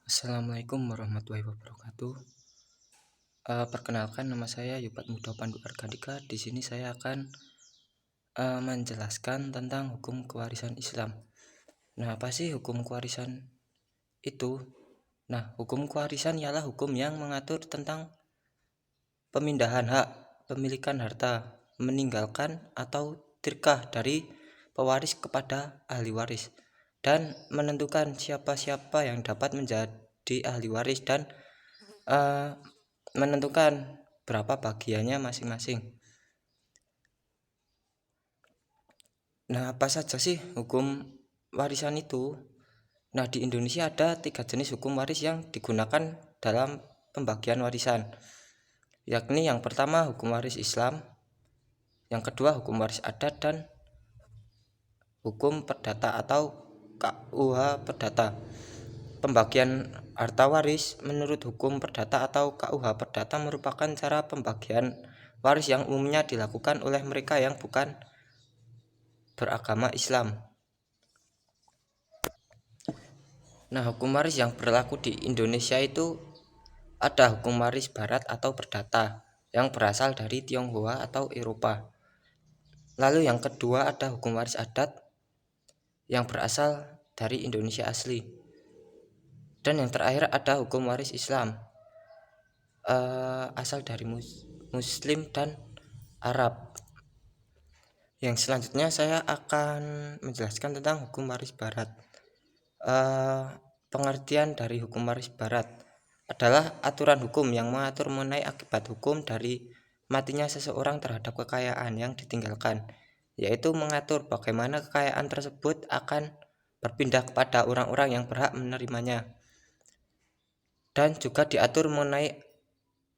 Assalamualaikum warahmatullahi wabarakatuh. Perkenalkan nama saya Yupat Muda Pandu Argadika. Di sini saya akan menjelaskan tentang hukum kewarisan Islam. Nah, apa sih hukum kewarisan itu? Nah, hukum kewarisan ialah hukum yang mengatur tentang pemindahan hak pemilikan harta meninggalkan atau tirkah dari pewaris kepada ahli waris dan menentukan siapa-siapa yang dapat menjadi ahli waris dan eh, menentukan berapa bagiannya masing-masing. Nah, apa saja sih hukum warisan itu? Nah, di Indonesia ada 3 jenis hukum waris yang digunakan dalam pembagian warisan, yakni yang pertama hukum waris Islam, yang kedua hukum waris adat, dan hukum perdata atau KUH perdata. Pembagian harta waris menurut hukum perdata atau KUH perdata merupakan cara pembagian waris yang umumnya dilakukan oleh mereka yang bukan beragama Islam. Nah, hukum waris yang berlaku di Indonesia itu ada hukum waris barat atau perdata yang berasal dari Tionghoa atau Eropa. Lalu yang kedua ada hukum waris adat yang berasal dari Indonesia asli. Dan yang terakhir ada hukum waris Islam asal dari Muslim dan Arab. Yang selanjutnya saya akan menjelaskan tentang hukum waris barat. Pengertian dari hukum waris barat adalah aturan hukum yang mengatur mengenai akibat hukum dari matinya seseorang terhadap kekayaan yang ditinggalkan, yaitu mengatur bagaimana kekayaan tersebut akan berpindah kepada orang-orang yang berhak menerimanya, dan juga diatur mengenai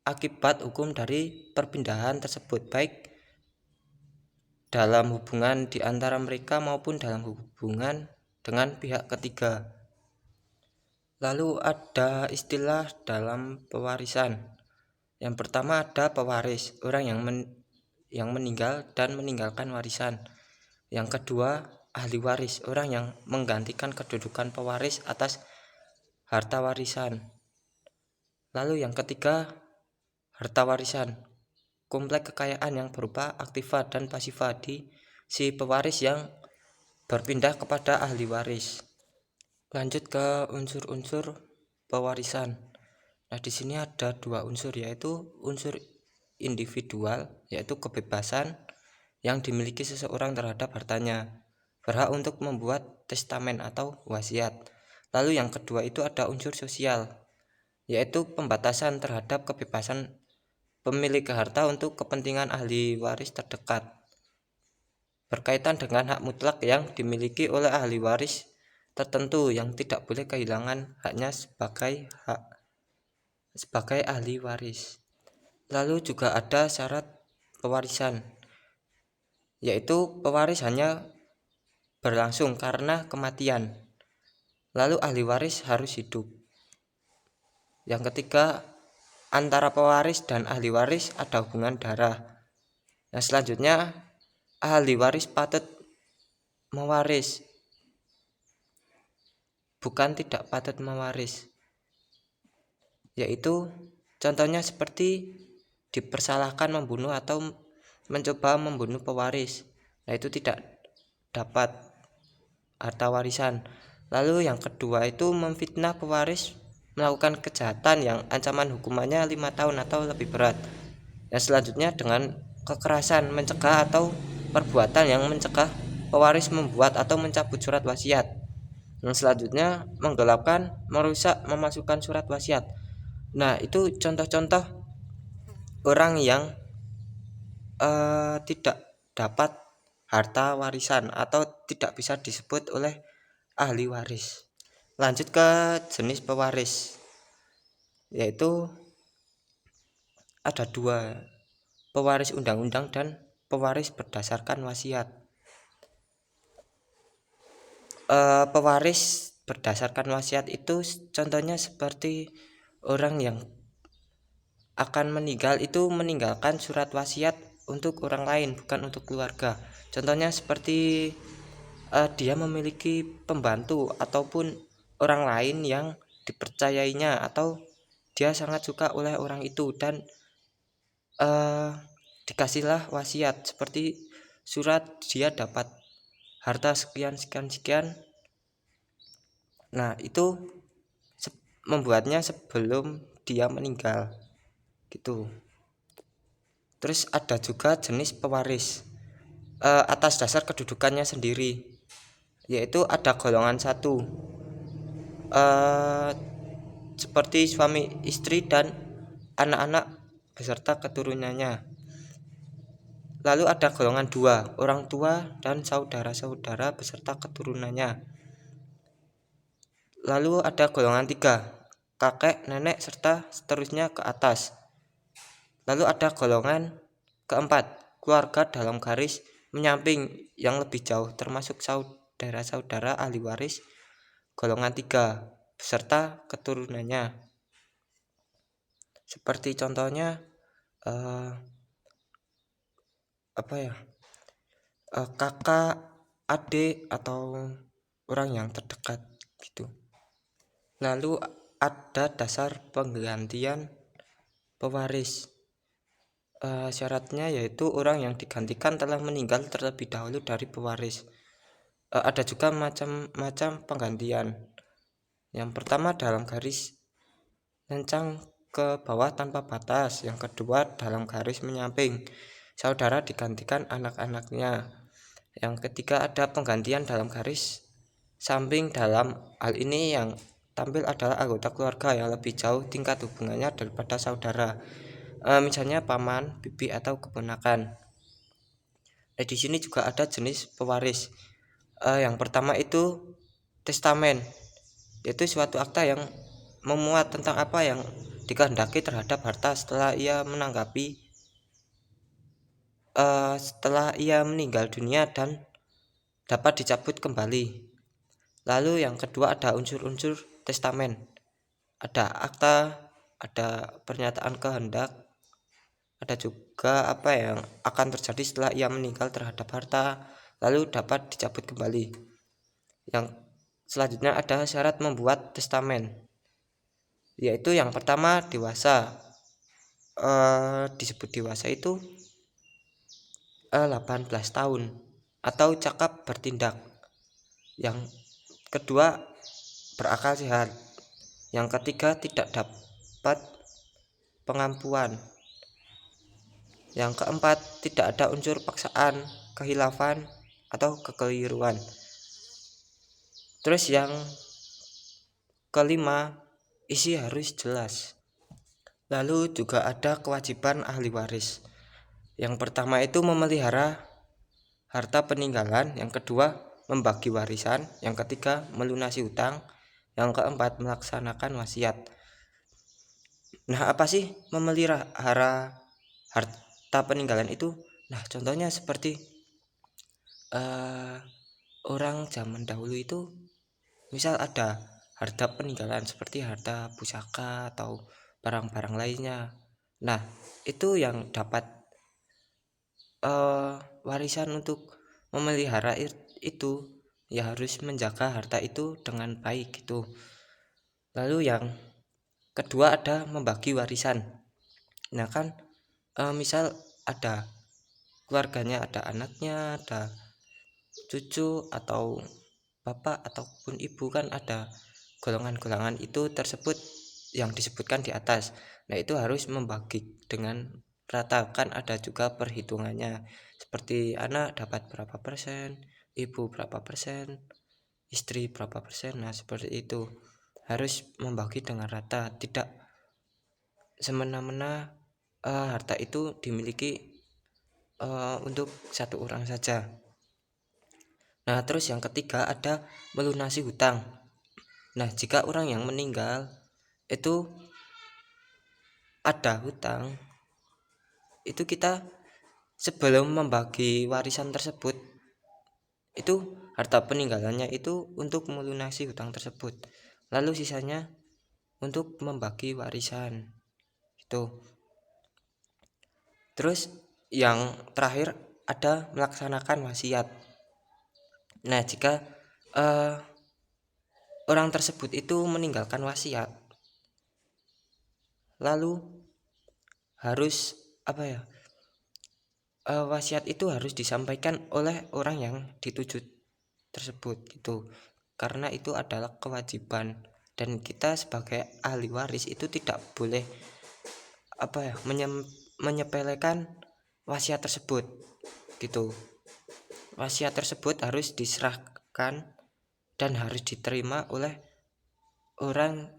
akibat hukum dari perpindahan tersebut, baik dalam hubungan di antara mereka maupun dalam hubungan dengan pihak ketiga. Lalu ada istilah dalam pewarisan. Yang pertama ada pewaris, orang yang meninggal dan meninggalkan warisan. Yang kedua ahli waris, orang yang menggantikan kedudukan pewaris atas harta warisan. Lalu yang ketiga harta warisan, komplek kekayaan yang berupa aktiva dan pasiva di si pewaris yang berpindah kepada ahli waris. Lanjut ke unsur-unsur pewarisan. Nah, di sini ada 2 unsur, yaitu unsur individual, yaitu kebebasan yang dimiliki seseorang terhadap hartanya, berhak untuk membuat testamen atau wasiat. Lalu yang kedua itu ada unsur sosial, yaitu pembatasan terhadap kebebasan pemilik harta untuk kepentingan ahli waris terdekat, berkaitan dengan hak mutlak yang dimiliki oleh ahli waris tertentu yang tidak boleh kehilangan haknya sebagai ahli waris. Lalu juga ada syarat pewarisan, yaitu pewaris hanya berlangsung karena kematian, lalu ahli waris harus hidup. Yang ketiga, antara pewaris dan ahli waris ada hubungan darah. Nah, selanjutnya ahli waris patut mewaris, bukan tidak patut mewaris, yaitu contohnya seperti dipersalahkan membunuh atau mencoba membunuh pewaris. Nah, itu tidak dapat harta warisan. Lalu yang kedua itu memfitnah pewaris melakukan kejahatan yang ancaman hukumannya 5 tahun atau lebih berat. Yang selanjutnya dengan kekerasan mencegah atau perbuatan yang mencegah pewaris membuat atau mencabut surat wasiat. Yang selanjutnya menggelapkan, merusak, memasukkan surat wasiat. Nah, itu contoh-contoh orang yang tidak dapat harta warisan atau tidak bisa disebut oleh ahli waris. Lanjut ke jenis pewaris, yaitu ada 2, pewaris undang-undang dan pewaris berdasarkan wasiat. Pewaris berdasarkan wasiat itu contohnya seperti orang yang akan meninggal itu meninggalkan surat wasiat untuk orang lain, bukan untuk keluarga. Contohnya seperti dia memiliki pembantu ataupun orang lain yang dipercayainya atau dia sangat suka oleh orang itu, dan dikasihlah wasiat seperti surat dia dapat harta sekian sekian sekian. Nah, itu membuatnya sebelum dia meninggal gitu. Terus ada juga jenis pewaris atas dasar kedudukannya sendiri, yaitu ada golongan satu seperti suami istri dan anak-anak beserta keturunannya. Lalu ada golongan dua, orang tua dan saudara-saudara beserta keturunannya. Lalu ada golongan tiga, kakek, nenek, serta seterusnya ke atas. Lalu ada golongan keempat, keluarga dalam garis menyamping yang lebih jauh termasuk saudara-saudara ahli waris golongan tiga beserta keturunannya. Seperti contohnya kakak, adik, atau orang yang terdekat gitu. Lalu ada dasar penggantian pewaris. Syaratnya yaitu orang yang digantikan telah meninggal terlebih dahulu dari pewaris. Ada juga macam-macam penggantian. Yang pertama dalam garis lencang ke bawah tanpa batas. Yang kedua dalam garis menyamping, saudara digantikan anak-anaknya. Yang ketiga ada penggantian dalam garis samping. Dalam hal ini yang tampil adalah anggota keluarga yang lebih jauh tingkat hubungannya daripada saudara. Misalnya paman, bibi, atau keponakan. Di sini juga ada jenis pewaris. Yang pertama itu testamen, yaitu suatu akta yang memuat tentang apa yang dikehendaki terhadap harta setelah ia meninggal dunia dan dapat dicabut kembali. Lalu yang kedua ada unsur-unsur testamen. Ada akta, ada pernyataan kehendak, ada juga apa yang akan terjadi setelah ia meninggal terhadap harta, lalu dapat dicabut kembali. Yang selanjutnya ada syarat membuat testamen, yaitu yang pertama dewasa. Disebut dewasa itu 18 tahun atau cakap bertindak. Yang kedua berakal sehat. Yang ketiga tidak dapat pengampuan. Yang keempat tidak ada unsur paksaan, kehilafan, atau kekeliruan. Terus yang kelima, isi harus jelas. Lalu juga ada kewajiban ahli waris. Yang pertama itu memelihara harta peninggalan. Yang kedua membagi warisan. Yang ketiga melunasi hutang. Yang keempat melaksanakan wasiat. Nah, apa sih memelihara harta peninggalan itu? Nah, contohnya seperti orang zaman dahulu itu, misal ada harta peninggalan seperti harta pusaka atau barang-barang lainnya. Nah, itu yang dapat warisan untuk memelihara itu ya harus menjaga harta itu dengan baik gitu. Lalu yang kedua ada membagi warisan. Nah kan misal ada keluarganya, ada anaknya, ada cucu atau bapak ataupun ibu, kan ada golongan-golongan itu tersebut yang disebutkan di atas. Nah itu harus membagi dengan rata, kan ada juga perhitungannya seperti anak dapat berapa persen, ibu berapa persen, istri berapa persen. Nah seperti itu harus membagi dengan rata, tidak semena-mena harta itu dimiliki untuk satu orang saja. Nah terus yang ketiga ada melunasi hutang. Nah jika orang yang meninggal itu ada hutang, itu kita sebelum membagi warisan tersebut, itu harta peninggalannya itu untuk melunasi hutang tersebut, lalu sisanya untuk membagi warisan itu. Terus yang terakhir ada melaksanakan wasiat. Nah jika orang tersebut itu meninggalkan wasiat, lalu harus apa ya? Wasiat itu harus disampaikan oleh orang yang dituju tersebut gitu. Karena itu adalah kewajiban dan kita sebagai ahli waris itu tidak boleh apa ya? Menyepelekan wasiat tersebut gitu. Wasiat tersebut harus diserahkan dan harus diterima oleh orang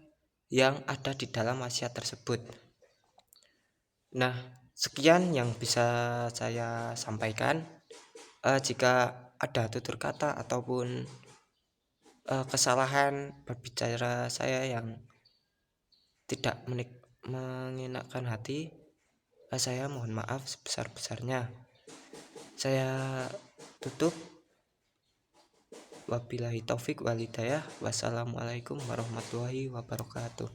yang ada di dalam wasiat tersebut. Nah, sekian yang bisa saya sampaikan. Jika ada tutur kata ataupun kesalahan berbicara saya yang tidak mengenakan hati, saya mohon maaf sebesar-besarnya. Saya tutup. Wabillahi taufik walhidayah. Wassalamualaikum warahmatullahi wabarakatuh.